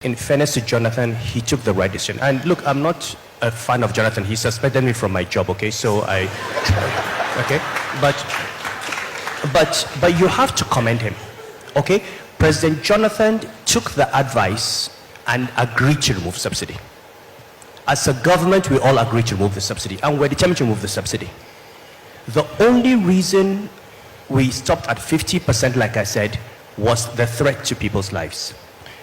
In fairness to Jonathan, he took the right decision. And look, I'm not a fan of Jonathan. He suspended me from my job, okay? So okay? But you have to commend him, okay? President Jonathan took the advice and agreed to remove subsidy. As a government, we all agreed to remove the subsidy, and we're determined to remove the subsidy. The only reason we stopped at 50%, like I said, was the threat to people's lives.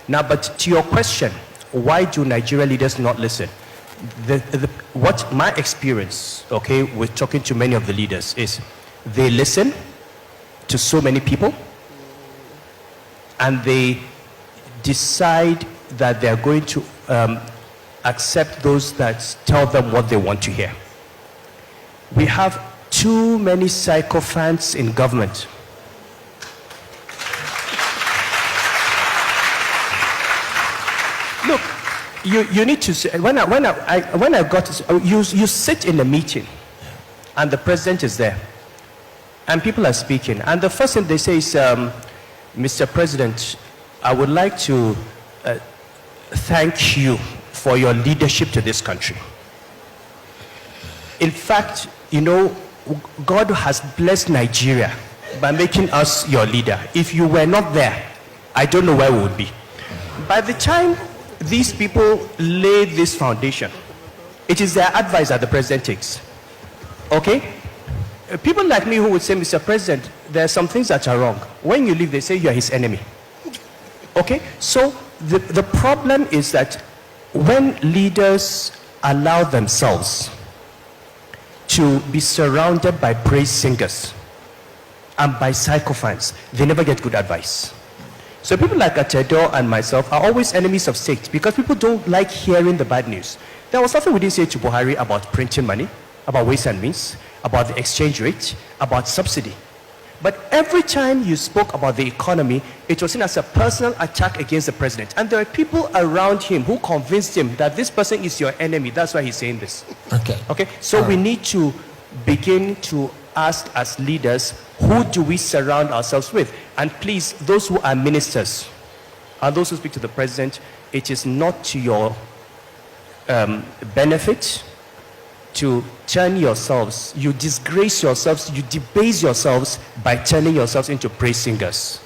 Now, but to your question, why do Nigeria leaders not listen? What my experience, okay, with talking to many of the leaders is they listen to so many people and they decide that they're going to accept those that tell them what they want to hear. We have too many sycophants in government. Look, you need to say, when I got to, you sit in a meeting and the president is there and people are speaking and the first thing they say is, Mr. President, I would like to thank you for your leadership to this country. In fact, you know, God has blessed Nigeria by making us your leader. If you were not there, I don't know where we would be. By the time these people lay this foundation, it is their advice that the president takes. Okay? People like me who would say, Mr. President, there are some things that are wrong. When you leave, they say you are his enemy. Okay? So the problem is that when leaders allow themselves to be surrounded by praise singers and by sycophants, they never get good advice. So people like Atedo and myself are always enemies of state because people don't like hearing the bad news. There was nothing we didn't say to Buhari about printing money, about ways and means, about the exchange rate, about subsidy. But every time you spoke about the economy, it was seen as a personal attack against the president. And there are people around him who convinced him that this person is your enemy. That's why he's saying this. Okay. So we need to begin to ask as leaders, who do we surround ourselves with? And please, those who are ministers and those who speak to the president, it is not to your benefit to turn yourselves, you disgrace yourselves, you debase yourselves by turning yourselves into praise singers.